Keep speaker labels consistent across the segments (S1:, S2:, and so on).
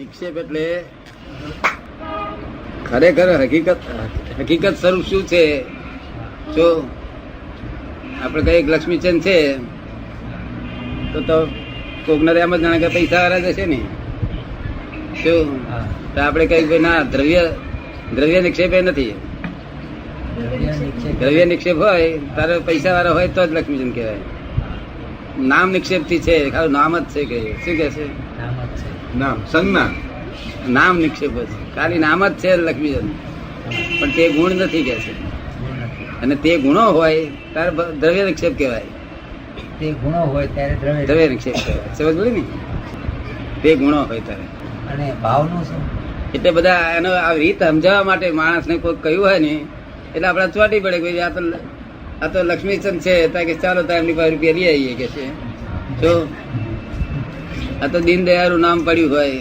S1: નિક્ષેપ એટલે ખરેખર હકીકત સ્વરૂપ શું છે? જો આપણે કઈ લક્ષ્મીચંદ છે તો કોકના એમ જ જાણે કે પૈસા વાળા જશે ને. શું તો આપણે કઈ ના દ્રવ્ય નિક્ષેપ એ નથી. દ્રવ્ય નિક્ષેપ હોય તારે પૈસા વાળા હોય તો જ લક્ષ્મીચંદ કહેવાય. નામ નિક્ષેપ થી છે, ખાલી નામ જ છે. કે શું કે છે? નામ સંજ્ઞા નામ નિક્ષેપ જ ખાલી નામ જ છે લક્ષ્મીચંદ, પણ તે ગુણ નથી કે છે. અને તે ગુણો હોય તારે દ્રવ્ય નિક્ષેપ કહેવાય.
S2: તે ગુણો હોય ત્યારે
S1: દ્રવ્ય નિક્ષેપ કહેવાય. સમજ પડી ને? તે ગુણો હોય તારે.
S2: અને ભાવનું શું?
S1: એટલે બધા એનો આ રીત સમજાવવા માટે માણસને કોઈ કહ્યું હોય ને એટલે આપડે ચોટી પડે કે આ તો લક્ષ્મીચંદ છે કે ચાલો તાર એમની પાસે રૂપિયા લઈ આવીએ કે છે. જો આ તો દીનદયાળ નામ પડ્યું હોય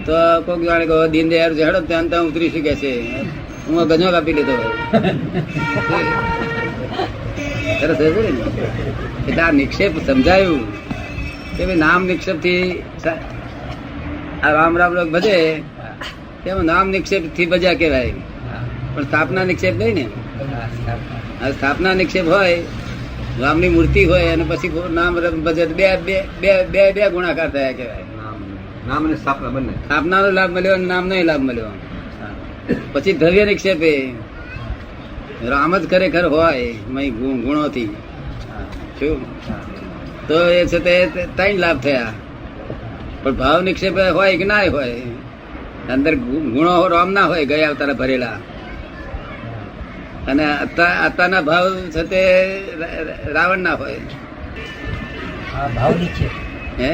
S1: તો કોઈક જાણે કે દીનદયાળ છે, હેડો ત્યાં ત્યાં ઉતરી શકે છે. હું ગજો કાપી લીધો હોય. સરસ ને? એટલે આ નિક્ષેપ સમજાયું કે ભાઈ નામ નિક્ષેપ થી આ રામ રામ લોક ભજે તેમાં નામ નિક્ષેપ થી ભજ્યા કહેવાય, પણ સ્થાપના નિક્ષેપ નહીં ને. સ્થાપના નિક્ષેપ હોય, રામની મૂર્તિ હોય અને પછી નામ ભજે બે બે બે બે બે ગુણાકાર થયા કહેવાય.
S3: નામ અને સ્થાપના બંને.
S1: સ્થાપનાનો લાભ મળ્યો અને નામનો લાભ મળ્યો. પછી દ્રવ્ય નિક્ષેપ એ રામ જ ખરેખર હોય ગુણોથી. શું તો એ છે તે ત્રણ લાભ થયા. પણ ભાવ નિક્ષેપ હોય કે ના હોય, અંદર ગુણો રામ ના હોય ગયા અવતાર ભરેલા, અને અત્યારના ભાવ છે તે રાવણ ના હોય.
S2: ભાવ નિક્ષેપ
S1: હે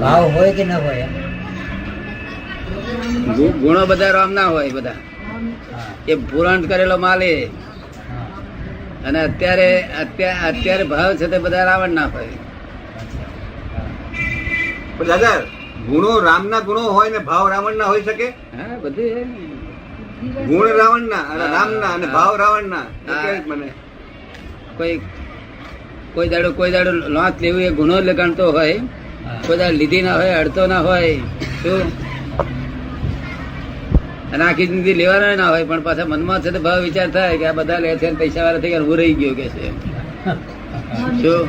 S2: ભાવ હોય કે ન હોય?
S1: ગુણો બધા રામ ના હોય. બધા એ પુરાણ કરેલો માલ એ, અને અત્યારે ભાવ છે તે બધા રાવણ ના હોય.
S3: પણ દાદા ગુણો રામના ગુણો હોય ને ભાવ રાવણ ના હોઈ શકે?
S1: હા બધું
S3: ગુણ રાવણ ના અને રામના અને ભાવ રાવણ ના. મને
S1: કોઈ દાડો લોચ લેવું એ ગુનો લગાડતો હોય, કોઈ દાડો લીધી ના હોય, અડતો ના હોય. શું અને આખી જિંદગી લેવાના ના હોય, પણ પાછા મનમાં છે તો ભાવ વિચાર થાય કે આ બધા લે છે પૈસા વાળા થઈ ગયા, હું રહી ગયો કે છે. શું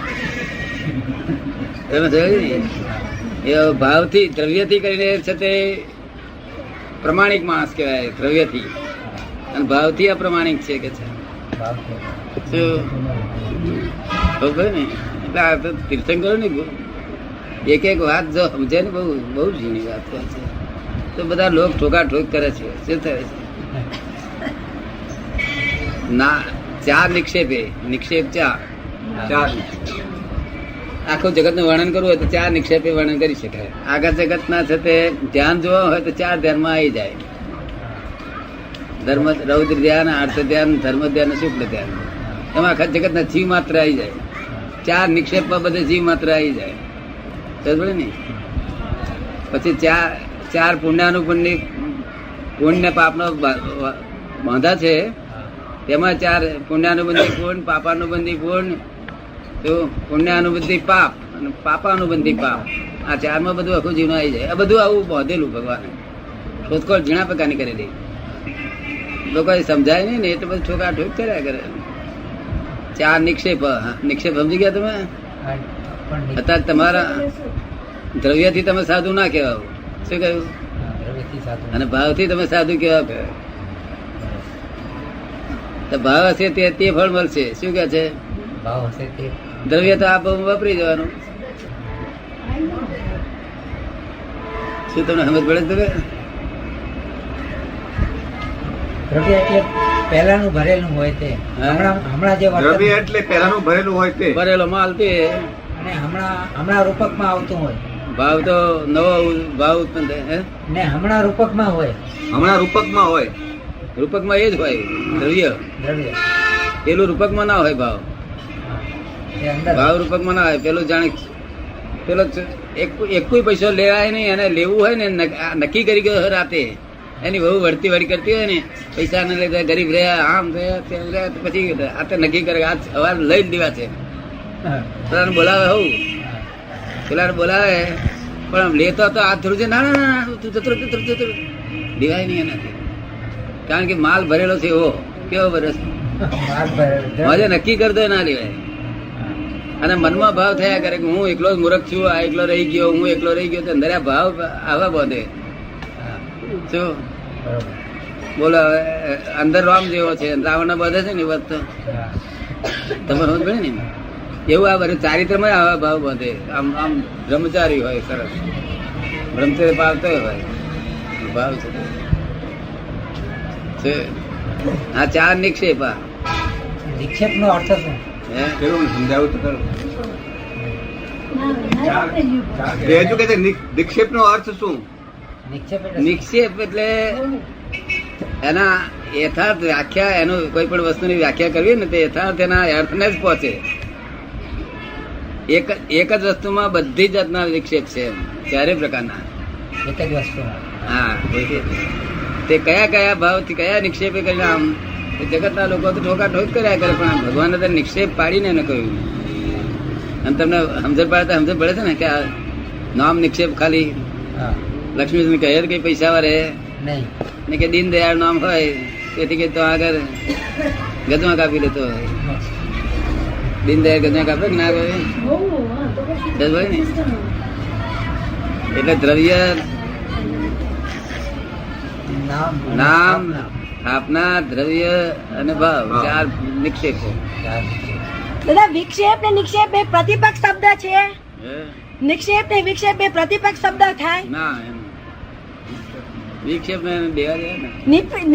S1: તમે જોયું ને? એ ભાવથી દ્રવ્યથી કરીને છે તે પ્રમાણિક માણસ કહેવાય. દ્રવ્યથી અને ભાવથી અપ્રમાણિક છે કે છે. શું ને? એટલે આ તો તીર્થંકરો ને એક એક વાત જો સમજે ને બહુ બહુ ઝીણી વાત છે તો બધા લોક ઠોકા ઠોક કરે છે. શું થાય છે? ના ચાર નિક્ષેપે નિક્ષેપ ચાર આખું જગત નું વર્ણન કરવું હોય તો ચાર નિક્ષેપે વર્ણન કરી શકાય. આગળ જગત ના છે તે ધ્યાન જોવા હોય તો ચાર ધ્યાનમાં આવી જાય. ધર્મ રૌદ્ર ધ્યાન, અર્થ ધ્યાન, ધર્મ ધ્યાન, શુક્લ ધ્યાન. એમાં આખા જગત ના જીવ માત્ર આવી જાય. ચાર નિક્ષેપ માં બધે જીવ માત્ર આવી જાય. સમજે ને? પછી ચાર પુણ્યાનુપુણ્ય પુણ્ય પાપ નો બાંધા છે, તેમાં ચાર પુણ્યાનુબંધી પૂર્ણ, પાપાનુબંધી પૂર્ણ, પુણ્યાનુબંધી પાપ અને પાપાનુબંધી પાપ. આ ચાર માં બધું આખું જીવન આવી જાય. આ બધું આવું બાંધેલું ભગવાને શોધખોળ ઝીણા પ્રકારની કરેલી. લોકો સમજાય નહીં ને એટલે બધું ઠોકા ઠોક કર્યા કરે. ચાર નિક્ષેપ. નિક્ષેપ સમજી ગયા તમે? અત્યારે તમારા દ્રવ્યથી તમે સાધુ ના કહેવાય. શું કહ્યું? અને ભાવથી તમે સાધુ કેવા કહે? તો ભાવ હશે તે ફળ મળશે. શું કે છે?
S2: ભાવ હશે તે
S1: દ્રવ્ય તો આપ વાપરી જવાનું. શું તમને સમજ પડે? તમે
S2: દ્રવ્ય એટલે પહેલાનું ભરેલું હોય તે. હમણાં જે
S3: દ્રવ્ય એટલે પહેલાનું ભરેલું હોય તે,
S1: ભરેલો માલ તે,
S2: અને હમણાં રૂપકમાં આવતું હોય.
S1: ભાવ તો નવો ભાવ ઉત્પન્ન થાય
S2: ને હમણાં રૂપકમાં હોય.
S3: હમણાં રૂપકમાં હોય.
S1: રૂપકમાં એ જ હોય દ્રવ્ય. પેલું રૂપકમાં ના હોય ભાવ. ભાવ રૂપકમાં ના હોય. પેલું જાણે પેલો એક પૈસો લેવાય નહીં, અને લેવું હોય ને નક્કી કરી ગયો રાતે, એની બહુ વળતી વળી કરતી હોય ને, પૈસા ને લીધે ગરીબ રહ્યા, આમ રહ્યા, તેમ રહ્યા, પછી આ તો નક્કી કરે આ સવાર લઈ જ દેવા છે. બોલાવે હોવું પેલા બોલાવે પણ લેતો તો હાથ ધરું છે, ના ના ના તું જતો દેવાય નહીં એનાથી, કારણ કે માલ ભરેલો છે એવો કેવો ભરે મજે નક્કી કરતો ના લેવાય. અને મનમાં ભાવ થયા કરે કે હું એકલો જ મૂર્ખ છું, આ એકલો રહી ગયો, હું એકલો રહી ગયો, તો અંદર આ ભાવ આવા બધે શું બોલો. અંદર રામ જેવો છે, રાવણ બધે છે ને વાત તો તમે સમજ પડે ને એવું આ બધું ચારિત્રમાં આવા ભાવ બધે. આમ આમ બ્રહ્મચારી હોય, સરસ બ્રહ્મચર્ય પાળતો હોય ભાવ છે. આ ચાર નિક્ષેપ.
S2: નિક્ષેપ નો અર્થ શું?
S3: કેવું સમજાવું તો ખરું. તે હજુ કહે છે નિક્ષેપ નો અર્થ શું?
S1: નિક્ષેપ એટલે એના યથાર્થ વ્યાખ્યા, એનું કોઈ પણ વસ્તુની વ્યાખ્યા કરવી ને તે યથાર્થ એના અર્થને જ પહોંચે. એક જ વસ્તુમાં બધી જાતના વિક્ષેપ છે, ચારે પ્રકારના
S2: એક જ વસ્તુ.
S1: હા, તે કયા કયા ભાવથી કયા નિક્ષેપે કરીને આમ જગતના લોકો તો ઠોકા ઠોક કર્યા કરે, પણ ભગવાને તો નિક્ષેપ પાડીને એને કહ્યું. અને તમને સમજણ પાડતા સમજણ પડે છે ને કે આ નામ નિક્ષેપ ખાલી લક્ષ્મી કહે કઈ પૈસા વાળે
S2: નહીં
S1: ને કે દીનદયાળ નામ હોય તેથી કે તો આગળ ગજવા કાપી લેતો હોય. દીનદયાળ ગજવા કાપે કે ના કાપે ને. એટલે દ્રવ્ય, નામ, સ્થાપના, દ્રવ્ય અને ભાવ, ચાર નિક્ષેપો.
S4: દાદા વિક્ષેપ ને નિક્ષેપ એ પ્રતિપક્ષ શબ્દ છે. નિક્ષેપ ને વિક્ષેપ એ પ્રતિપક્ષ શબ્દ થાય
S1: ના, એમ વિક્ષેપ ને દેવા દે ને.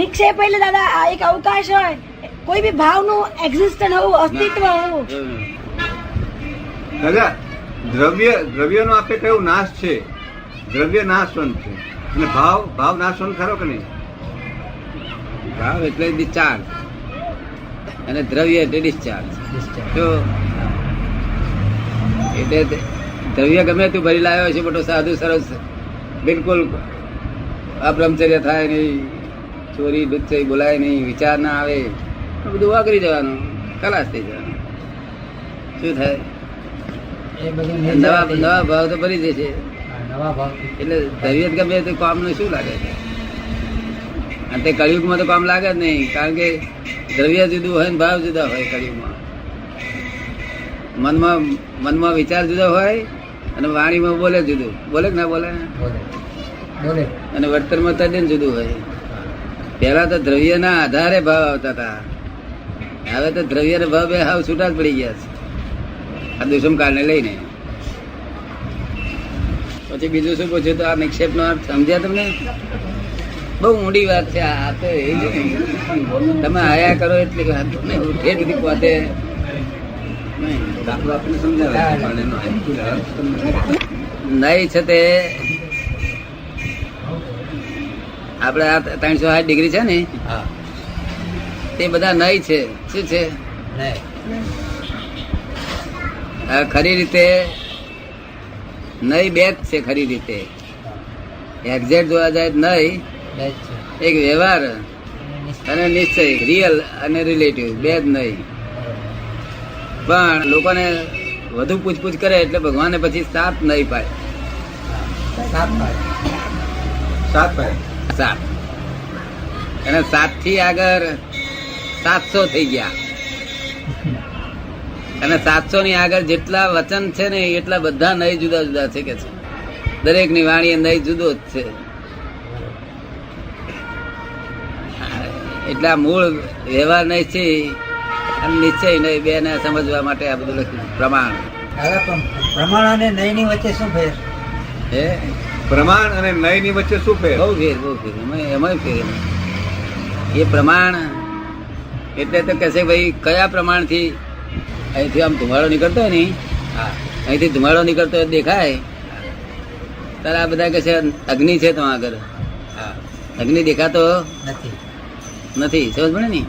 S4: નિક્ષેપ એટલે દાદા આ એક અવકાશ હોય, કોઈ બી ભાવ નું એક્ઝિસ્ટન્સ હોવું, અસ્તિત્વ હોવું.
S3: દાદા દ્રવ્ય નો આપણે કયું નાશ છે? દ્રવ્ય નાશવંત છે અને ભાવ નાશવંત ખરો કે નહીં?
S1: ભાવ એટલે ડિસ્ચાર્જ અને દ્રવ્ય એટલે ડિસ્ચાર્જ. તો એટલે દ્રવ્ય ગમે તું ભરી લાવ્યો છે મોટો સાધુ સરસ, બિલકુલ અબ્રહ્મચર્ય થાય નહીં, ચોરી ડુચ્ચઈ બોલાય નહીં, વિચાર ના આવે, બધું વાગરી જવાનું, ખલાસ થઈ જવાનું. શું થાય? નવા ભાવ તો ભરી જશે. એટલે દ્રવ્ય ગમે તો કામ નું શું લાગે છે? અને તે કળિયુગમાં તો કામ લાગે જ નહીં, કારણ કે દ્રવ્ય જુદું હોય ને ભાવ જુદા હોય. કળિયુગમાં મનમાં વિચાર જુદો હોય અને વાણીમાં બોલે જુદું, બોલે કે ના બોલે, અને વર્તનમાં તદ્દન જુદું હોય. પેલા તો દ્રવ્ય ના આધારે ભાવ આવતા હતા, હવે તો દ્રવ્ય ના ભાવ બે હાવ છૂટા જ પડી ગયા છે આ દુષ્મ કાળને લઈને. પછી બીજું શું પૂછ્યું? તો આ નિક્ષેપ નો અર્થ સમજ્યા તમને? બહુ ઊંડી વાત છે આ તો. એ જ તમે આયા કરો એટલે ઠેર સુધી પહોંચે દાખલો આપણને સમજાવે. નહીં છે તે આપડે આ 360 ડિગ્રી છે ને તે બધા નહીં છે. શું છે? ખરી રીતે નહીં બે જ છે. ખરી રીતે એક્ઝેક્ટ જોવા જાય નહીં એક વ્યવહાર અને નિશ્ચય, રિયલ અને રિલેટિવ, બે જ નહીં. પણ લોકોને વધુ પૂછપૂછ કરે એટલે ભગવાને પછી 7 નહીં પાડે. 7 અને 7 થી આગળ 700 થઈ ગયા. અને 700 ની આગળ જેટલા વચન છે ને એટલા બધા નહીં જુદા જુદા છે કે છે. દરેક ની વાણી નહીં જુદો જ છે. એટલે આ મૂળ વ્યવહાર નહીં છે અને નિશ્ચય નહીં, બે ને સમજવા માટે આ બધું લખ્યું. પ્રમાણ
S2: પ્રમાણ અને નય ની વચ્ચે શું ફેર?
S1: હે
S3: પ્રમાણ અને નય ની વચ્ચે શું ફેર?
S1: બહુ ફેર એમાં ફેર. એ પ્રમાણ એટલે તો કહેશે ભાઈ કયા પ્રમાણથી અહીંથી આમ ધુમાડો નીકળતો હોય ને, અહીંથી ધુમાડો નીકળતો હોય દેખાય તારે આ બધા કહે છે અગ્નિ છે તો આગળ. અગ્નિ દેખાતો નથી. સમજ પડે ને?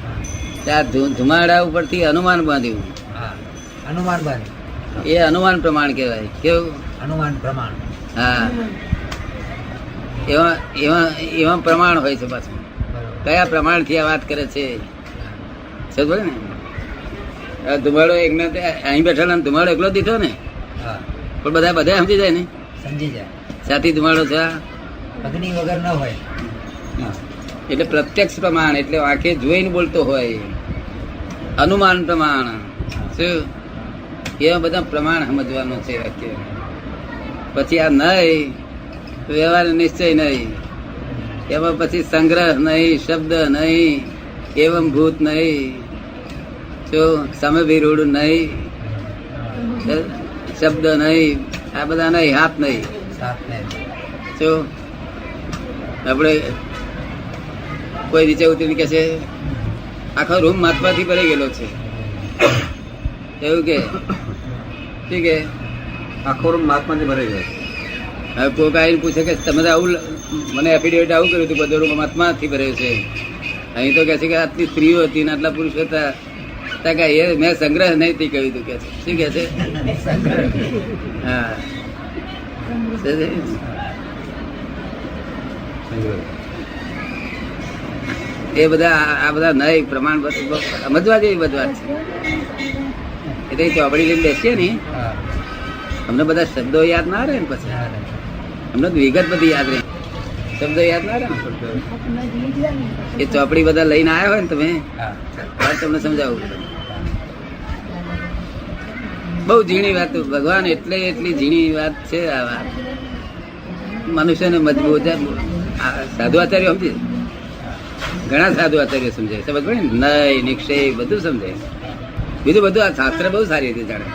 S1: ત્યાં ધુમાડા ઉપરથી અનુમાન બાંધ્યું.
S2: અનુમાન બાંધ્યું
S1: એ અનુમાન પ્રમાણ કહેવાય. કેવું?
S2: અનુમાન પ્રમાણ.
S1: હા, એવા પ્રમાણ હોય છે. પાછું કયા પ્રમાણ થી આ વાત કરે છે? સમજ પડે ને? ધુમાડો અહીં બેઠેલા ધુમાડો એકલો દીઠો ને, પણ બધા સમજી જાય ને
S2: સમજી જાય.
S1: સાથી ધુમાડો છે આ?
S2: અગ્નિ વગર ન હોય.
S1: એટલે પ્રત્યક્ષ પ્રમાણ એટલે આંખે જોઈને બોલતો હોય, અનુમાન પ્રમાણ શું એવા બધા પ્રમાણ સમજવાનું છે વાક્ય. પછી આ નહીં વ્યવહાર નિશ્ચય નહીં, એમાં પછી સંગ્રહ નહીં, શબ્દ નહીં, એવમ ભૂત નહીં, જો સમવિરૂઢ નહીં, શબ્દ નહીં, આ બધા નહીં, હાથ નહીં.
S2: સાત ને
S1: જો આપણે કોઈ નીચે ઉતરીને કે છે આખો રૂમ મહાત્માથી ભરાઈ ગયેલો છે એવું કે ઠીક છે.
S3: આખો રૂમ મહાત્માથી ભરાઈ ગયો.
S1: હવે કોઈક આવીને પૂછે કે તમે તો આવું મને એફિડેવિટ આવું કર્યું હતું, બધો રૂમ મહાત્માથી ભર્યો છે. અહીં તો કે છે કે આટલી સ્ત્રીઓ હતી ને આટલા પુરુષો હતા, કે એ મેં સંગ્રહ નહીં થી કહ્યું હતું કે છે. શું કે છે? હા એ બધા આ બધા નહીં પ્રમાણ સમજવા જેવી બધવા છે. એટલે ચોપડી લઈને બેસીએ ને
S2: હા.
S1: અમને બધા શબ્દો યાદ ના રહે ને, પછી અમને તો વિગત બધી યાદ રહે, શબ્દો યાદ ના રહે ને. એ ચોપડી બધા લઈને આવ્યા હોય ને તમે,
S2: હા.
S1: તમને સમજાવું. બહુ ઝીણી વાત ભગવાન એટલે એટલી ઝીણી વાત છે આ વાત. મનુષ્યને મજબૂત સાધુ આચાર્ય સમજે, ઘણા સાધુ આચાર્ય સમજે, સમજ પડે ને, નય નિક્ષેપ બધું સમજે. બીજું બધું આ શાસ્ત્ર બહુ સારી રીતે જાણે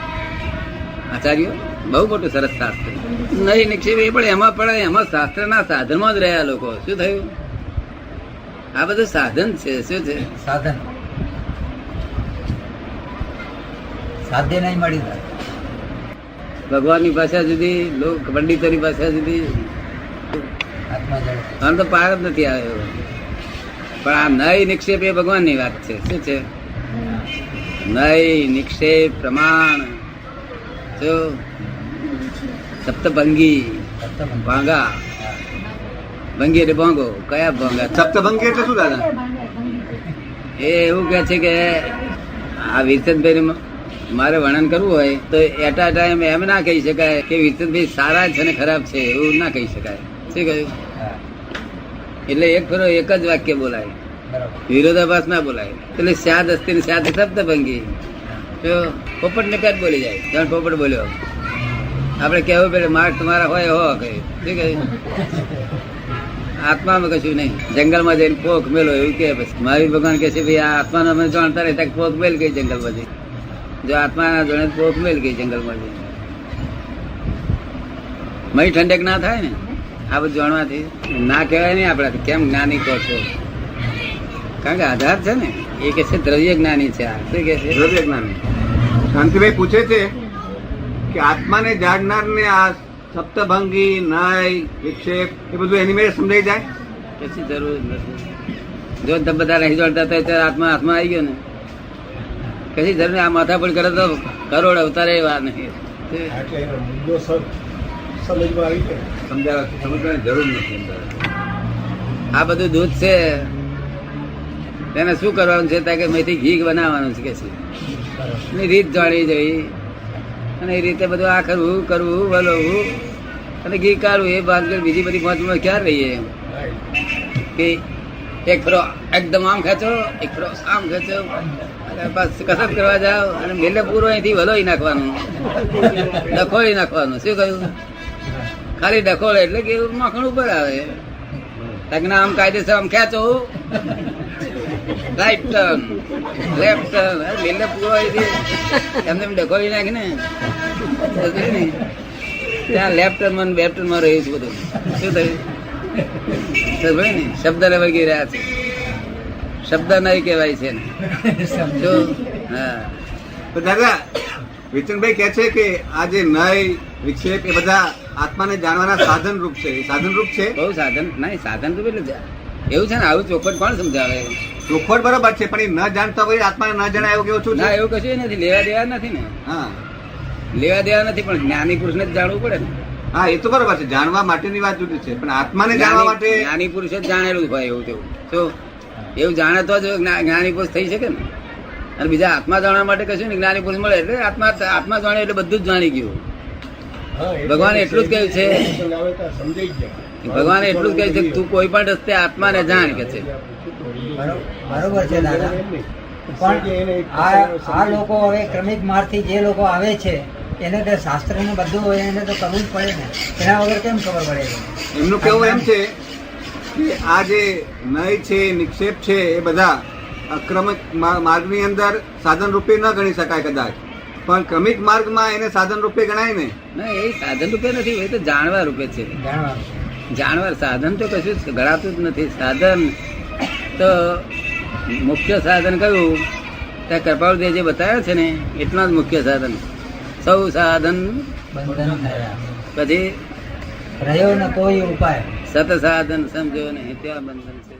S1: આચાર્યો, બહુ મોટું સરસ શાસ્ત્ર. નય નિક્ષેપ એ પણ એમાં પડે, એમાં શાસ્ત્રના સાધનમાં જ રહ્યા લોકો. શું થયું? આ બધું સાધન છે. શું છે?
S2: સાધન. સાધ્ય નહીં મળી જાય.
S1: ભગવાનની ભાષા જુદી, લોક પંડિતોની ભાષા જુદી,
S2: આત્મા જળ.
S1: આમ તો પાર જ નથી આવ્યો. પણ આ નય નિક્ષેપ એ ભગવાનની વાત છે. શું છે? નય નિક્ષેપ પ્રમાણ. જો સપ્તભંગી ભાંગા, ભંગી એટલે ભાંગો. કયા ભાંગા?
S3: સપ્તભંગી એટલે શું દાદા?
S1: એ એવું કે છે કે આ વીરચંદભાઈ મારે વર્ણન કરવું હોય તો એટ અ ટાઈમ એમ ના કહી શકાય કે વીરચંદભાઈ સારા છે ને ખરાબ છે, એવું ના કહી શકાય. શું કહ્યું?
S2: હા.
S1: એટલે એક ફરો એક જ વાક્ય બોલાય,
S2: બરાબર.
S1: વિરોધાભાસ ના બોલાય. એટલે સ્યાદ અસ્તી ને સ્યાદ સપ્તભંગી. જો પોપટ ને પેટ બોલી જાય, જાણ પોપટ બોલ્યો. આપડે કેવું પડે માર્ક તમારા હોય હો કહ્યું. શું કહ્યું? આત્મામાં કશું નહીં. જંગલમાં જઈને પોખ મેલો એવું કે. પછી મહાવીર ભગવાન કે છે ભાઈ આ આત્માને અમે જાણતા રહેતા પોખ મેલ ગઈ જંગલમાં જઈ. જો આત્મા ના જાણે પોખ મેલ ગઈ જંગલમાં જઈ. મય ઠંડક ના થાય ને આ બધું જાણવાથી. ના કહેવાય નહીં આપડાથી. કેમ જ્ઞાની કહો છો? કારણ કે આધાર છે ને. એ કે છે દ્રવ્ય જ્ઞાની છે. આ શું કે છે?
S3: દ્રવ્ય જ્ઞાની. શાંતિભાઈ પૂછે છે કે આત્માને જાણનાર ને આ સપ્તભંગી, નય, વિક્ષેપ એ બધું એની મેળે સમજાઈ જાય?
S1: કશી જરૂર નથી. જો તમે બધા નહીં જાણતા હતા ત્યારે આત્મા હાથમાં આવી ગયો ને, કશી જરૂર નહીં. આ માથા પર કરે તો કરોડ અવતારે એ વાત નહીં.
S3: સમજાવવાથી સમજવાની જરૂર નથી.
S1: આ બધું દૂધ છે, તેને શું કરવાનું છે? કે મેથી ઘી બનાવવાનું છે કે છે. એની રીત જાણી જઈ અને એ રીતે બધું આ કરવું કરવું વલોવું અને ઘી કાઢવું. એ બાદ બીજી બધી પહોંચમાં ક્યાં રહીએ કે એક ફરો એકદમ આમ ખેંચો, એક ફરો આમ ખેંચો, અને બસ કસરત કરવા જાઓ અને મેલે પૂરો અહીંથી વલોઈ નાખવાનું, ડખોળી નાખવાનું. શું કહ્યું? ખાલી ડખોળે એટલે કે માખણ ઉપર આવે. તકના આમ કાયદેસર આમ ખેંચો, રાઈટ ટર્ન, લેફ્ટ ટર્ન, મેલે પૂરો અહીંથી એમને ડખોળી નાખી ને ત્યાં લેફ્ટ ટર્નમાં બેફ્ટ ટર્નમાં રહ્યું છે બધું. શું થયું? ને શબ્દ ને વળગી રહ્યા છે. શબ્દ નહીં કહેવાય છે ને. જો હા
S3: તો દાદા વિચનભાઈ કે છે કે આ જે નય, વિક્ષેપ એ બધા આત્માને જાણવાના સાધન રૂપ છે. એ સાધન રૂપ છે.
S1: બહુ સાધન નહીં. સાધન તો એટલે એવું છે ને. આવું ચોખવટ કોણ સમજાવે?
S3: ચોખવટ બરોબર છે પણ એ ન જાણતા હોય આત્માને ન જણાય એવું કેવું છું
S1: ના, એવું કશું નથી. લેવા દેવા નથી ને.
S3: હા
S1: લેવા દેવા નથી, પણ જ્ઞાની પુરુષને જ જાણવું પડે ને.
S3: હા એ તો બરોબર છે. જાણવા માટેની વાત જુદી છે પણ આત્માને જાણવા માટે
S1: જ્ઞાની પુરુષ જ જાણેલું હોય એવું તેવું. તો એવું જાણે તો જ જ્ઞાની પુરુષ થઈ શકે ને. અને બીજા આત્મા જાણવા માટે કશું ને જ્ઞાની પુરુષ મળે એટલે આત્મા જાણે એટલે બધું જ જાણી ગયું. ભગવાન એટલું જ કહ્યું છે, ભગવાન એટલું જ કહ્યું છે કે તું કોઈ પણ રસ્તે આત્માને જાણ કે છે.
S2: બરોબર છે દાદા, પણ આ લોકો હવે ક્રમિક માર્ગથી જે લોકો આવે છે એને તો શાસ્ત્ર ને બધું હોય એને તો કરવું જ પડે ને, એના વગર કેમ ખબર પડે છે?
S3: એમનું કેવું એમ છે કે આ જે નય છે, નિક્ષેપ છે, એ બધા અક્રમિક માર્ગની અંદર સાધન રૂપે ન ગણી શકાય કદાચ, પણ ક્રમિક માર્ગમાં એને સાધન રૂપે ગણાય ને.
S1: ના, એ સાધન રૂપે નથી, એ તો જાણવા રૂપે છે. જાણવા, સાધન તો કશું ગણાતું જ નથી. સાધન તો મુખ્ય સાધન કયું? ત્યાં કૃપાળુદેવ જે બતાવ્યા છે ને એટલા જ મુખ્ય સાધન. સૌ સાધન
S2: બંધન થયા,
S1: પછી
S2: રહ્યો ન કોઈ ઉપાય.
S1: સત સાધન સમજો ને ત્યાં બંધન છે.